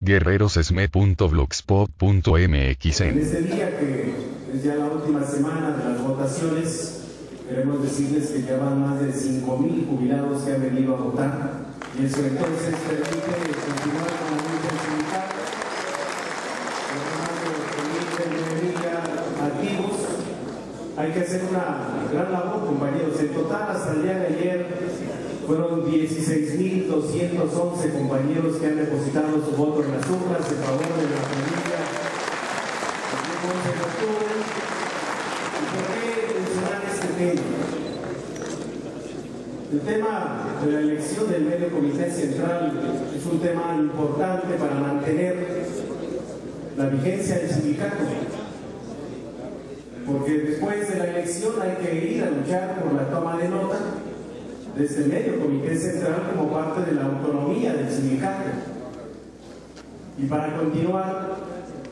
guerrerosesme.blogspot.mx. En este día, que es ya la última semana de las votaciones, queremos decirles que ya van más de 5,000 jubilados que han venido a votar, y eso entonces permite continuar con la lucha sindical. Más de 9,000 activos. Hay que hacer una gran labor, compañeros. En total, hasta el día de ayer, fueron 16,211 compañeros que han depositado su voto en las urnas en favor de la familia el 11 de octubre. ¿Y por qué mencionar este tema? El tema de la elección del medio comité central es un tema importante para mantener la vigencia del sindicato, porque después de la elección hay que ir a luchar por la toma de nota de este medio comité central como parte de la autonomía del sindicato, y para continuar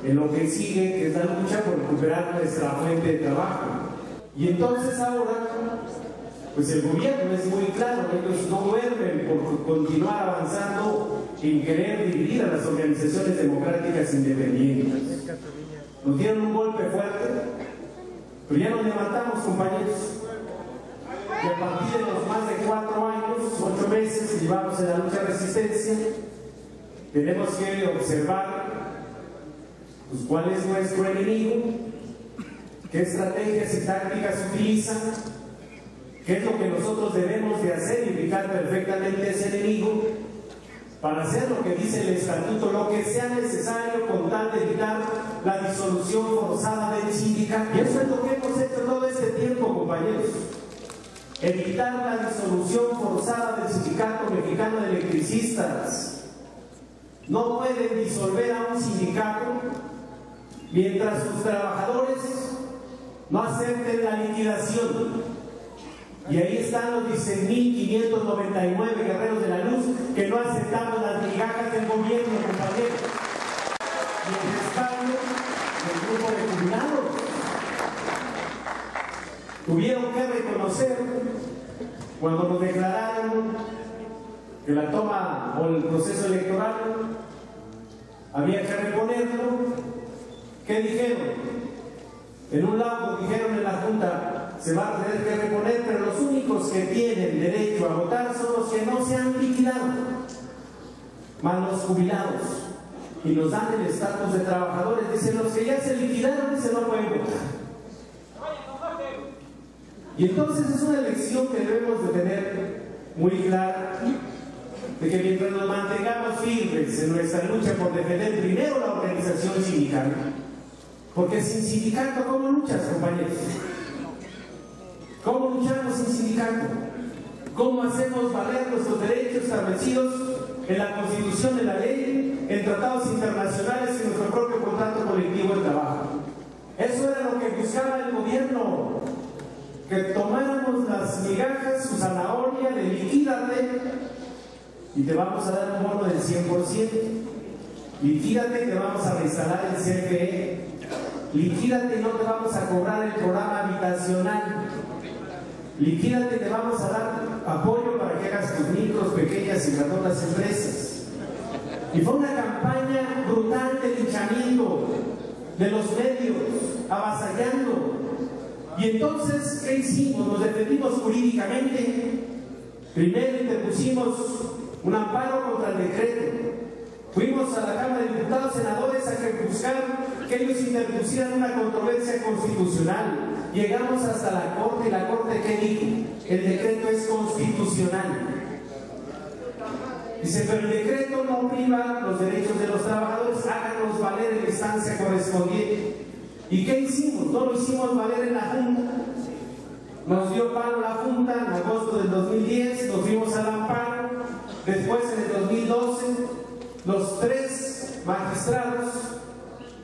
en lo que sigue, que es la lucha por recuperar nuestra fuente de trabajo. Y entonces ahora, pues el gobierno es muy claro, ellos no duermen por continuar avanzando en querer dividir a las organizaciones democráticas independientes. Nos dieron un golpe fuerte, pero ya nos levantamos, compañeros. Y a partir de los más de 4 años, 8 meses que llevamos en la lucha de resistencia, tenemos que observar pues, cuál es nuestro enemigo, qué estrategias y tácticas utilizan, qué es lo que nosotros debemos de hacer y ubicar perfectamente a ese enemigo para hacer lo que dice el estatuto, lo que sea necesario con tal de evitar la disolución forzada del sindicato. Y eso es lo que hemos hecho todo este tiempo, compañeros. Evitar la disolución forzada del Sindicato Mexicano de Electricistas. No pueden disolver a un sindicato mientras sus trabajadores no acepten la liquidación. Y ahí están los 16,599 guerreros de la luz que no aceptamos las migajas del gobierno, compañeros. Y el respaldo del grupo de jubilados. Tuvieron que reconocer cuando nos declararon que la toma o el proceso electoral había que reponerlo. ¿Qué dijeron? En un lado dijeron en la Junta, se va a tener que reponer, pero los únicos que tienen derecho a votar son los que no se han liquidado, más los jubilados, y nos dan el estatus de trabajadores. Dicen, los que ya se liquidaron, dicen, no pueden votar. Y entonces es una elección que debemos de tener muy clara, de que mientras nos mantengamos firmes en nuestra lucha por defender primero la organización sindical, porque sin sindicato, ¿cómo luchas, compañeros? ¿Cómo luchamos sin sindicato? ¿Cómo hacemos valer nuestros derechos establecidos en la Constitución, en la ley, en tratados internacionales y en nuestro propio contrato colectivo de trabajo? Eso era lo que buscaba el gobierno, que tomáramos las migajas, su zanahoria, de liquídate y te vamos a dar un bono del 100%. Liquídate y te vamos a reinstalar el CFE. Liquídate y no te vamos a cobrar el programa habitacional. Liquídate y te vamos a dar apoyo para que hagas tus micros, pequeñas y grandes empresas. Y fue una campaña brutal de linchamiento de los medios, avasallando. Y entonces, ¿qué hicimos? Nos defendimos jurídicamente. Primero interpusimos un amparo contra el decreto. Fuimos a la Cámara de Diputados, senadores, a que buscaran que ellos interpusieran una controversia constitucional. Llegamos hasta la Corte, y la Corte, ¿qué dijo? El decreto es constitucional. Dice, pero el decreto no priva los derechos de los trabajadores, háganos valer en la instancia correspondiente. ¿Y qué hicimos? No lo hicimos valer en la Junta. Nos dio palo la Junta en agosto del 2010, nos fuimos al amparo. Después, en el 2012, los 3 magistrados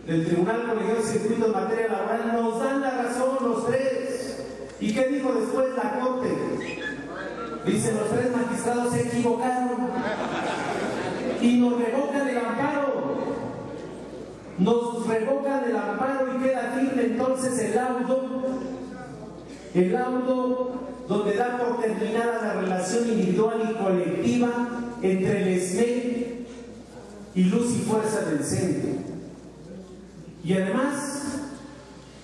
del Tribunal Colegiado de Circuito en materia laboral nos dan la razón, los 3. ¿Y qué dijo después la Corte? Dicen, los 3 magistrados se equivocaron y nos revocan el amparo. Nos revocan el amparo y queda firme entonces el laudo donde da por terminada la relación individual y colectiva entre el SME y Luz y Fuerza del Centro. Y además,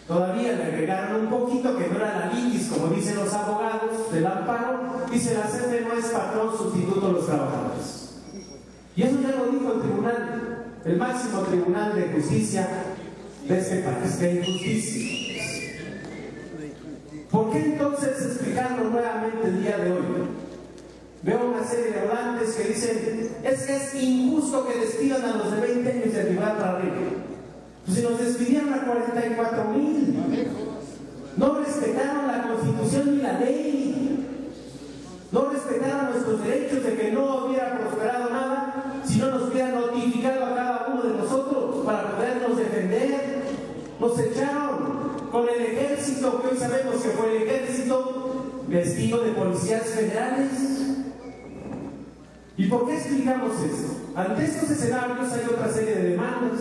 todavía le agregaron un poquito que no era la litis, como dicen los abogados del amparo, dice la CFE no es patrón sustituto de los trabajadores. Y eso ya lo dijo el tribunal, el máximo tribunal de justicia de este país, que injusticia. ¿Por qué entonces explicarlo nuevamente el día de hoy? Veo una serie de hablantes que dicen, es que es injusto que despidan a los de 20 años de antigüedad para arriba. Pues si nos despidieron a 44,000, no respetaron la Constitución ni la ley, no respetaron nuestros derechos de que no hubiera prosperado nada si no nos hubieran notificado a cada uno de nosotros para podernos defender. Nos echaron con el ejército, que hoy sabemos que fue el ejército vestido de policías federales. ¿Y por qué explicamos esto? Ante estos escenarios hay otra serie de demandas.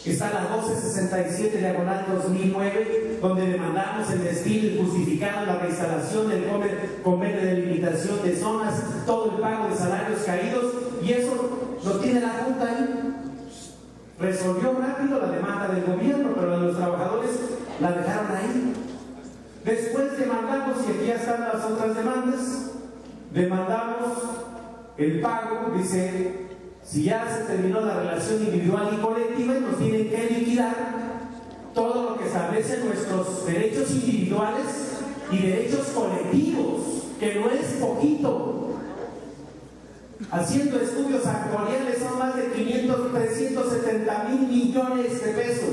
Está la 1267/2009, donde demandamos el despido injustificado, la reinstalación del convenio de limitación de zonas, todo el pago de salarios caídos, y eso lo tiene la Junta ahí. Resolvió rápido la demanda del gobierno, pero de los trabajadores la dejaron ahí. Después demandamos, y aquí ya están las otras demandas, demandamos el pago, dice, si ya se terminó la relación individual y colectiva, nos tienen que liquidar todo lo que establece nuestros derechos individuales y derechos colectivos, que no es poquito. Haciendo estudios actuariales son más de 370,000 millones de pesos.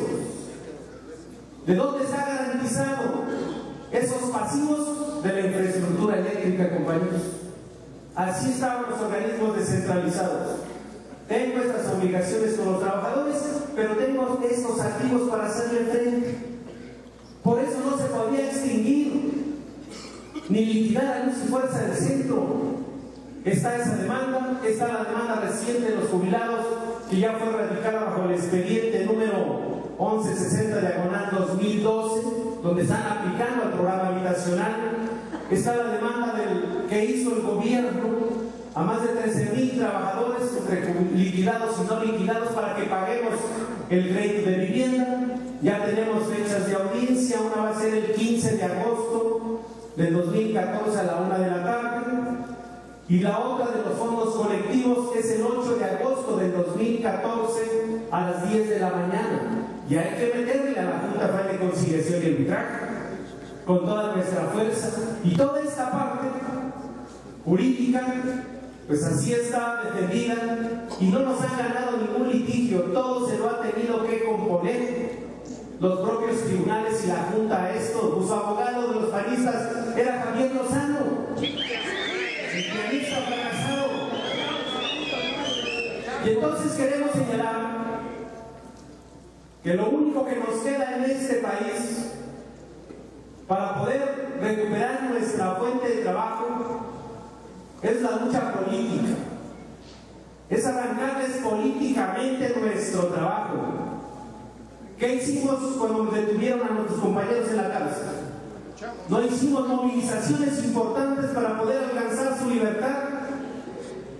¿De dónde está garantizado esos pasivos? De la infraestructura eléctrica, compañeros. Así estaban los organismos descentralizados. Tengo estas obligaciones con los trabajadores, pero tengo estos activos para hacerle frente. Por eso no se podía extinguir ni liquidar a Luz y Fuerza del Centro. Está esa demanda, está la demanda reciente de los jubilados, que ya fue radicada bajo el expediente número 1160/2012, donde están aplicando el programa habitacional. Está la demanda que hizo el gobierno a más de 13,000 trabajadores, entre liquidados y no liquidados, para que paguemos el crédito de vivienda. Ya tenemos fechas de audiencia, una va a ser el 15 de agosto del 2014 a la 1 de la tarde, y la otra de los fondos colectivos es el 8 de agosto del 2014 a las 10 de la mañana. Y hay que meterle a la Junta Federal de Conciliación y Arbitraje con toda nuestra fuerza. Y toda esta parte jurídica, pues así está defendida, y no nos han ganado ningún litigio. Todo se lo ha tenido que componer los propios tribunales y la Junta a esto. Su abogado de los panistas era Javier Lozano, el pianista fracasado. Y entonces queremos señalar que lo único que nos queda en este país para poder recuperar nuestra fuente de trabajo es la lucha política, es arrancarles políticamente nuestro trabajo. ¿Qué hicimos cuando detuvieron a nuestros compañeros en la cárcel? No hicimos movilizaciones importantes para poder alcanzar su libertad,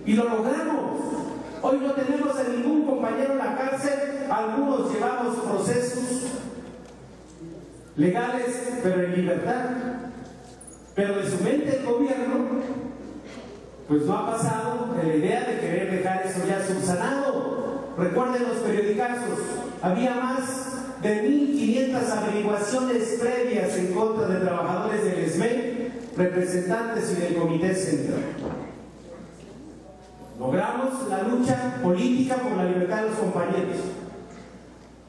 y lo logramos. Hoy no tenemos a ningún compañero en la cárcel, algunos llevamos procesos legales, pero en libertad. Pero de su mente el gobierno, pues no ha pasado de la idea de querer dejar eso ya subsanado. Recuerden los periodicazos, había más de 1,500 averiguaciones previas en contra de trabajadores del SME, representantes y del Comité Central. Logramos la lucha política por la libertad de los compañeros.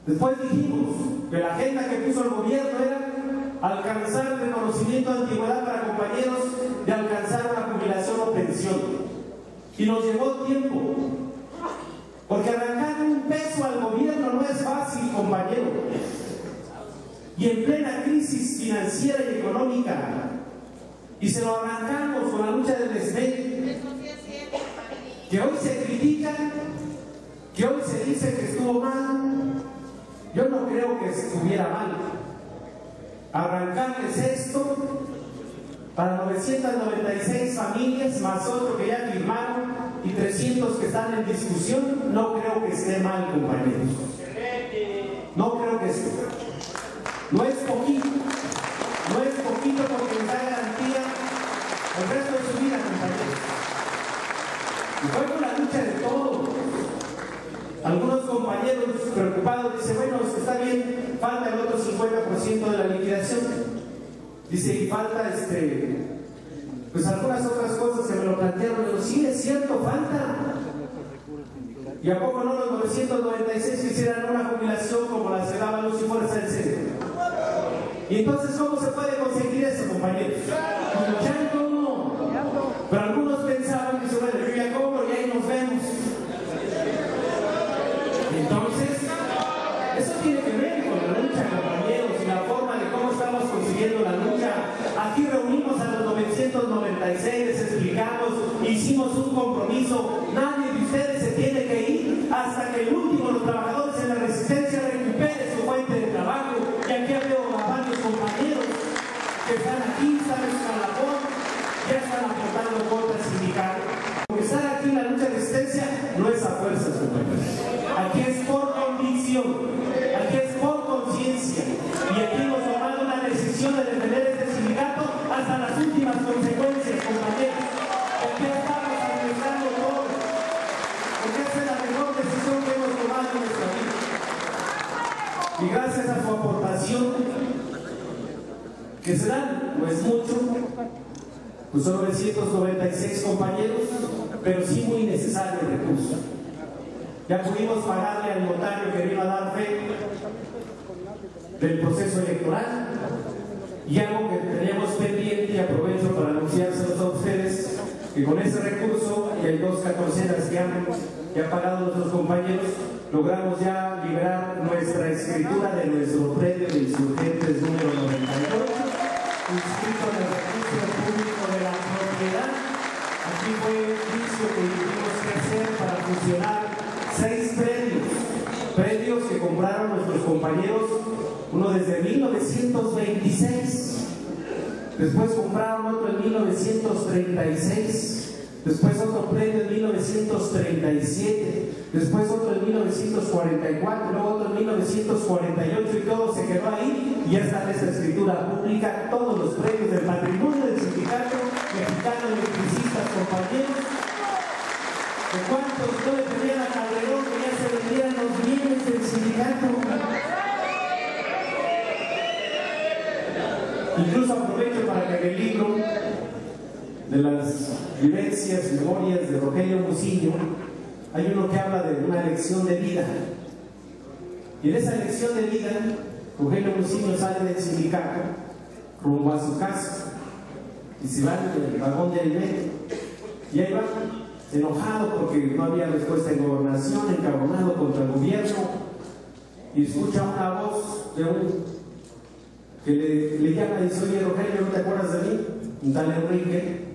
Después dijimos que la agenda que puso el gobierno era alcanzar el reconocimiento de antigüedad para compañeros de alcanzar una jubilación o pensión. Y nos llevó tiempo, porque arrancar un peso al gobierno no es fácil, compañero. Y en plena crisis financiera y económica, y se lo arrancamos con la lucha del SME, que hoy se critica, que hoy se dice que estuvo mal. Yo no creo que estuviera mal. Arrancarles esto para 996 familias, más otro que ya firmaron, y 300 que están en discusión, no creo que esté mal, compañeros. No creo que esté. No es poquito. No es poquito porque les da garantía el resto de su vida, compañeros. Y fue con la lucha de todos. Algunos compañeros preocupados dicen, bueno, está bien, falta el otro 50% de la liquidación. Dice, y falta pues algunas otras cosas que me lo plantearon. Pero sí, es cierto, falta. ¿Y a poco no los 996 quisieran una jubilación como la se daba Luz y Fuerza del Centro? ¿Y entonces cómo se puede conseguir eso, compañeros? Luchando, no. Pero algunos pensaban que bueno, yo ya cobro y ahí nos vemos. Entonces, eso tiene que ver con la lucha, compañeros, y la forma de cómo estamos consiguiendo la lucha. Aquí reunimos a los 996, les explicamos, hicimos un compromiso. Nadie de ustedes se tiene que ir hasta que el último, los trabajadores en la resistencia, recupere su fuente de trabajo. Y aquí veo a varios compañeros que están aquí, están en su labor, ya están aportando contra el sindicato. Porque estar aquí en la lucha de resistencia no es a fuerzas, compañeros. Aquí es por convicción, aquí es por conciencia. Y aquí hemos tomado una decisión de defender este sindicato hasta las últimas consecuencias, compañeros. Aquí estamos arriesgando todo, porque esa es la mejor decisión que hemos tomado en nuestra vida. Y gracias a su aportación, que se dan, no es mucho, pues son 996 compañeros, pero sí muy necesario el recurso. Ya pudimos pagarle al notario que vino a dar fe del proceso electoral, y algo que teníamos pendiente, y aprovecho para anunciárselos a ustedes, que con ese recurso y hay 2 catorcenas que han pagado nuestros compañeros, logramos ya liberar nuestra escritura de nuestro predio de insurgentes número 98, inscrito en el registro público de la propiedad. Aquí fue el juicio que tuvimos que hacer para fusionar 6 predios que compraron nuestros compañeros, uno desde 1926, después compraron otro en 1936, después otro predio en 1937, después otro en 1944, luego otro en 1948, y todo se quedó ahí, y ya está en esa escritura pública todos los predios del patrimonio del Sindicato Mexicano de Electricistas, compañeros. ¿De cuántos no le pedían a Calderón que ya se vendieran los bienes del sindicato? Incluso aprovecho para que en el libro de las vivencias, memorias de Rogelio Muciño, hay uno que habla de una lección de vida. Y en esa lección de vida, Rogelio Muciño sale del sindicato rumbo a su casa y se va en el vagón del metro. Y ahí va, enojado porque no había respuesta en gobernación, encabronado contra el gobierno, y escucha una voz de un que le llama y dice: oye, Rogelio, ¿no te acuerdas de mí? Un tal Enrique.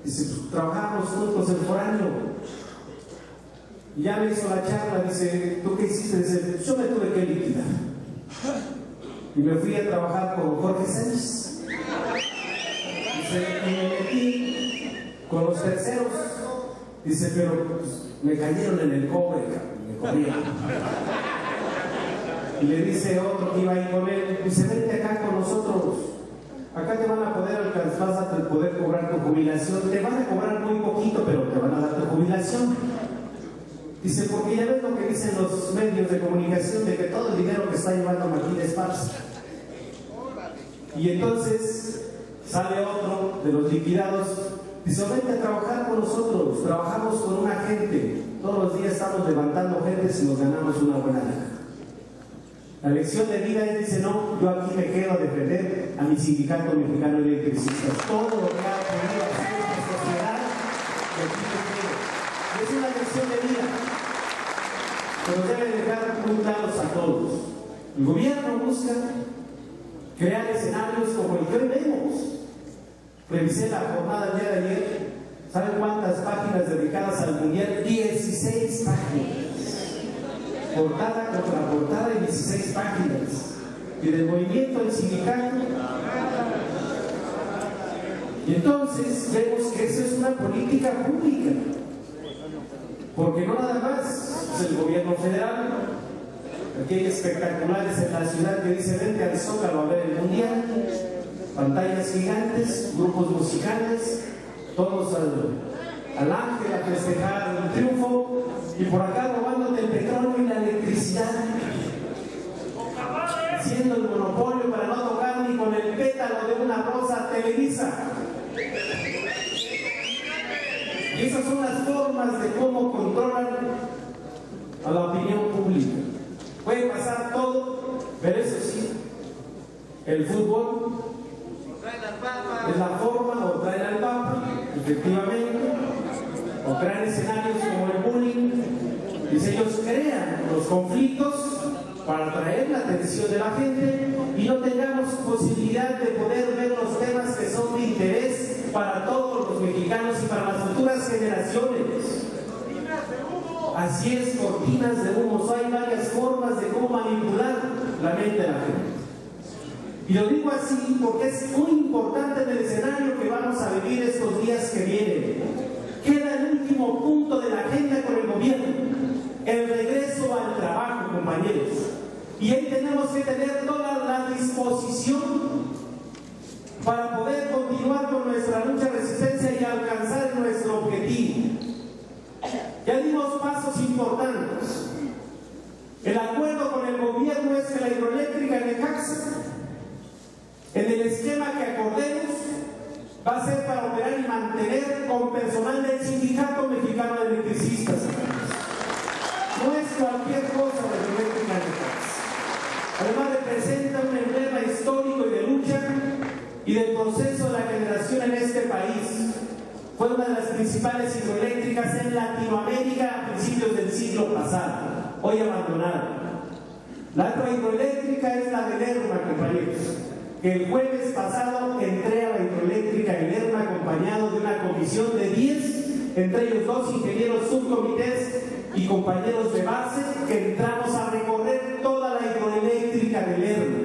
Dice: pues, trabajamos juntos en Foráneo. Y ya me hizo la charla, dice: ¿tú qué hiciste? Dice: yo me tuve que liquidar y me fui a trabajar con Jorge Sánchez. Dice: y me metí con los terceros. Dice: pero pues, me cayeron en el cobre, me comieron. Y le dice otro que iba ahí con él, dice: vente acá con nosotros, acá te van a poder alcanzar, vas a poder cobrar tu jubilación, te van a cobrar muy poquito, pero te van a dar tu jubilación. Dice: porque ya ves lo que dicen los medios de comunicación, de que todo el dinero que está llevando Martín Esparza. Y entonces sale otro de los liquidados, dice: vente a trabajar con nosotros, trabajamos con una gente, todos los días estamos levantando gente si nos ganamos una buena lana. La lección de vida es, dice: no, yo aquí me quedo a defender a mi sindicato mexicano de electricistas, todo lo que ha podido hacer esta sociedad, y aquí me quedo. Es una lección de vida que nos debe dejar muy claros a todos. El gobierno busca crear escenarios como el que hoy vemos. Revisé la jornada del día de ayer. ¿Saben cuántas páginas dedicadas al mundial? 16 páginas. Portada contra portada y 16 páginas. Y del movimiento del sindicato. Y entonces vemos que eso es una política pública. porque no nada más es el gobierno federal. Aquí hay espectaculares en la ciudad que dicen vente al Zócalo a ver el mundial, pantallas gigantes, grupos musicales, todos al Ángel a festejar el triunfo, y por acá robándote el petróleo y la electricidad, haciendo el monopolio para no tocar ni con el pétalo de una rosa Televisa. Y esas son las formas de cómo controlan a la opinión pública. Puede pasar todo, pero eso sí, el fútbol es la forma, o traen al Papa, efectivamente, o crean escenarios como el bullying, y si ellos crean los conflictos para atraer la atención de la gente y no tengamos posibilidad de poder ver los temas que son de interés para todos los mexicanos y para las futuras generaciones. Así es, cortinas de humo. Hay varias formas de cómo manipular la mente de la gente. Y lo digo así porque es muy importante en el escenario que vamos a vivir estos días que vienen. Queda el último punto de la agenda con el gobierno, el regreso al trabajo, compañeros. Y ahí tenemos que tener toda la disposición para poder continuar con nuestra lucha de resistencia y alcanzar nuestro objetivo. Ya dimos pasos importantes. El acuerdo con el gobierno es que la hidroeléctrica de Necaxa, en el esquema que acordemos, va a ser para operar y mantener con personal del Sindicato Mexicano de Electricistas. No es cualquier cosa la hidroeléctrica de Necaxa. Además representa un emblema histórico y de lucha y del proceso de la generación en este país. Fue una de las principales hidroeléctricas en Latinoamérica a principios del siglo pasado, hoy abandonada. La otra hidroeléctrica es la de Lerma, compañeros, que el jueves pasado entré a la hidroeléctrica de Lerma acompañado de una comisión de 10, entre ellos 2 ingenieros subcomités y compañeros de base, que entramos a recorrer toda la hidroeléctrica de Lerma.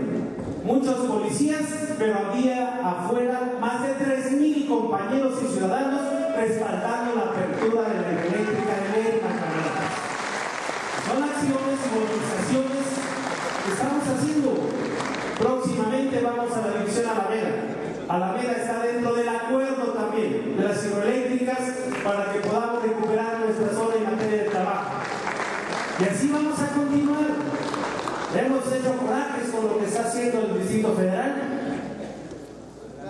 Muchos policías, pero había afuera más de 3,000 compañeros y ciudadanos respaldando la apertura de la hidroeléctrica de Lerma. Son acciones y movilizaciones que estamos haciendo. Próximamente vamos a la división Alameda. Alameda está dentro del acuerdo también de las hidroeléctricas para que podamos recuperar nuestra zona en materia de trabajo. Y así vamos a continuar. Hemos hecho corajes con lo que está haciendo el Distrito Federal,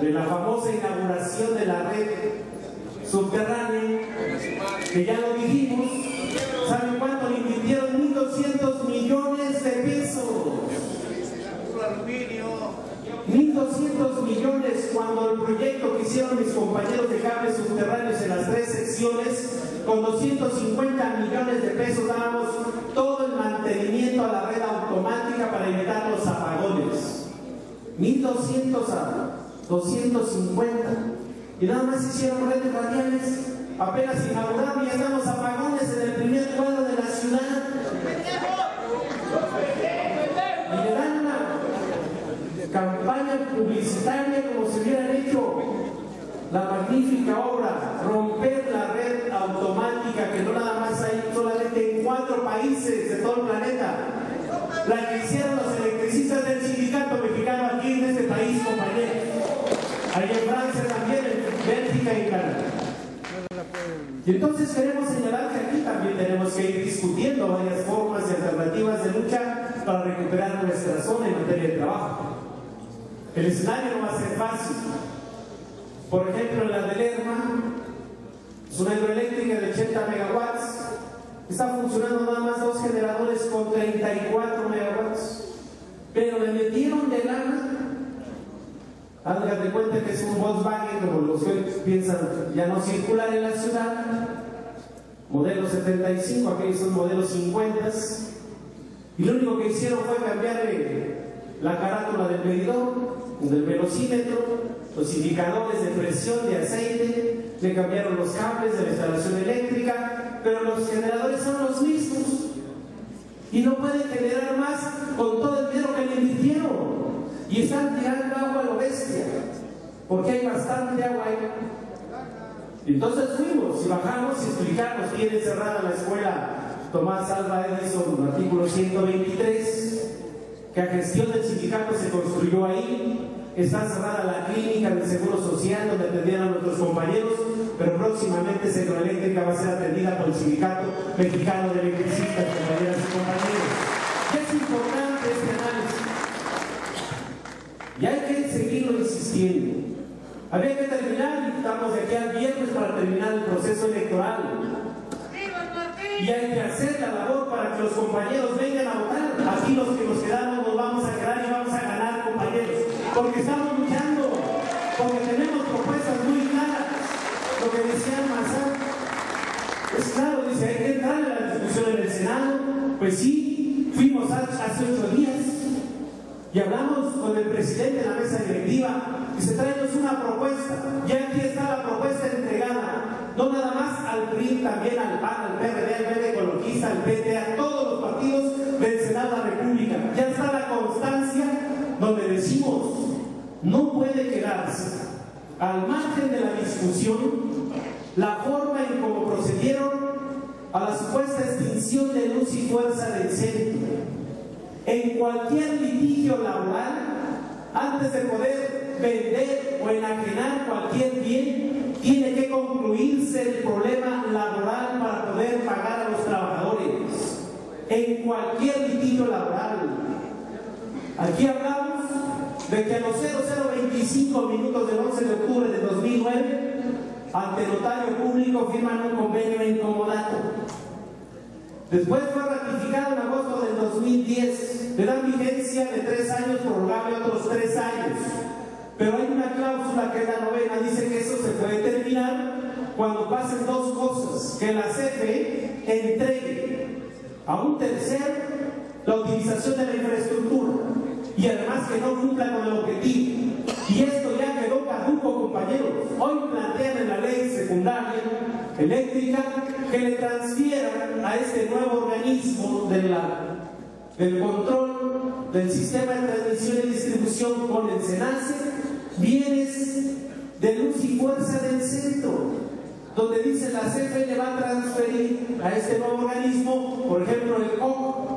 de la famosa inauguración de la red subterránea, que ya lo dijimos. ¿Saben cuánto le invirtieron? 1.200 millones de pesos. 1.200 millones, cuando el proyecto que hicieron mis compañeros de cables subterráneos en las 3 secciones, con 250 millones de pesos dábamos todo el mantenimiento a la red automática para evitar los apagones. 1.200 a 250. Y nada más hicieron redes radiales. Apenas inauguraron y ya estamos apagones en el primer cuadro de la ciudad. Y le dan una campaña publicitaria como si hubieran hecho la magnífica obra, romper la red automática, que no nada más hay solamente en 4 países de todo el planeta. La que hicieron los electricistas del Sindicato Mexicano aquí en este país, compañeros. Ahí en Francia también, en Bélgica y Canadá. Y entonces queremos señalar que aquí también tenemos que ir discutiendo varias formas y alternativas de lucha para recuperar nuestra zona en materia de trabajo. El escenario no va a ser fácil. Por ejemplo, la de Lerma es una hidroeléctrica de 80 megawatts. Está funcionando nada más 2 generadores con 34 megawatts. Pero le metieron de lana. Hagan de cuenta que es un Volkswagen, como los que piensan ya no circular en la ciudad. Modelo 75, aquellos son modelos 50. Y lo único que hicieron fue cambiarle la carátula del medidor, del velocímetro, los indicadores de presión de aceite, le cambiaron los cables de la instalación eléctrica, pero los generadores son los mismos y no pueden generar más con todo el dinero que le invirtieron. Y están tirando agua a lo bestia, porque hay bastante agua ahí. Entonces fuimos y bajamos y explicamos: tiene cerrada la escuela Tomás Alva Edison, artículo 123, que a gestión del sindicato se construyó ahí. Está cerrada la clínica del Seguro Social donde atendían a nuestros compañeros, pero próximamente Centroeléctrica va a ser atendida por el Sindicato Mexicano de Electricistas, compañeras y compañeros. Es importante este análisis y hay que seguirlo insistiendo. Había que terminar, y estamos de aquí al viernes para terminar el proceso electoral. Y hay que hacer la labor para que los compañeros vengan a votar. Aquí los que nos quedamos nos vamos a quedar y vamos a ganar, compañeros. Porque estamos luchando, porque tenemos propuestas muy claras. Lo que decía Mazar es claro, dice: hay que entrar en la discusión en el Senado. Pues sí, fuimos hace 8 días y hablamos con el presidente de la mesa directiva. Dice: tráenos una propuesta. Ya aquí está la propuesta entregada. No nada más al PRI, también al PAN, al PRD, al Verde Ecologista, al PT, a todos los partidos del Senado de la República. Ya está la constancia donde decimos: no puede quedarse al margen de la discusión la forma en cómo procedieron a la supuesta extinción de Luz y Fuerza del centro. En cualquier litigio laboral, antes de poder vender o enajenar cualquier bien, tiene que concluirse el problema laboral para poder pagar a los trabajadores. En cualquier litigio laboral. Aquí hablamos de que a los 0025 minutos del 11 de octubre de 2009, ante notario público firman un convenio en comodato. Después fue ratificado en agosto del 2010, le dan vigencia de 3 años, prorrogable otros 3 años. Pero hay una cláusula que es la novena, dice que eso se puede terminar cuando pasen 2 cosas: que la CFE entregue a un tercero la utilización de la infraestructura y además que no cumpla con el objetivo. Y esto ya quedó caduco, compañeros. Hoy plantean en la ley secundaria eléctrica que le transfieran a este nuevo organismo del control del sistema de transmisión y distribución con el SENACE bienes de Luz y Fuerza del centro, donde dice la CFE le va a transferir a este nuevo organismo, por ejemplo, el COC,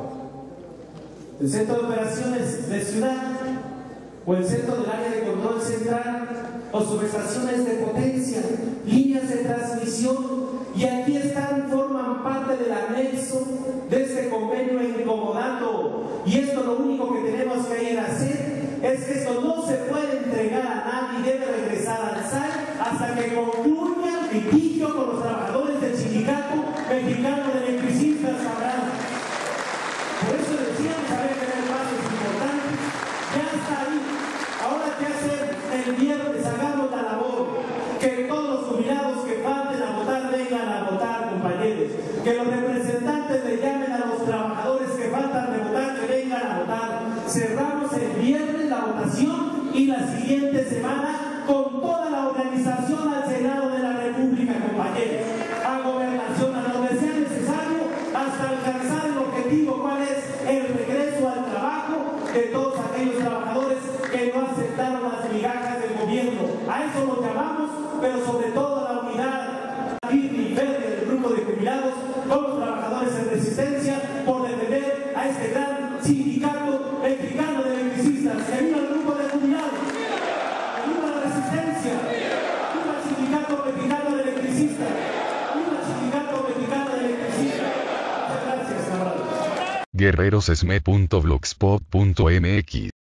el Centro de Operaciones de Ciudad, o el Centro del Área de Control Central, o subestaciones de potencia, líneas de transmisión, y aquí están, forman parte del anexo de este convenio en comodato. Y esto lo único que tenemos que ir a hacer es que esto no se puede entregar a nadie, debe regresar al SAI hasta que concluya el litigio con los trabajadores del Sindicato Mexicano de Electricistas. Por eso decíamos, había que dar pasos importantes. Ya está ahí. Ahora, ¿qué hacer? El viernes hagamos la labor. Que todos los jubilados que falten a votar vengan a votar, compañeros. Que los representantes le llamen a los trabajadores que faltan de votar, que vengan a votar. Cerramos el viernes la votación y la siguiente semana con toda la organización al Senado de la República, compañeros. A Gobernación, a donde sea necesario, hasta alcanzar el objetivo, cuál es el regreso al trabajo de todos aquellos trabajadores que no aceptaron las migajas del gobierno. A eso nos llamamos, pero sobre todo a la unidad firme y verde del grupo de jubilados con los trabajadores en resistencia por defender a este gran sindicato mexicano de electricistas. ¡Que viva el grupo de jubilados! ¡Que viva la resistencia! ¡Viva el sindicato mexicano de electricistas! ¡Viva el sindicato mexicano de electricistas! Muchas gracias, camaradas. guerrerosesme.blogspot.mx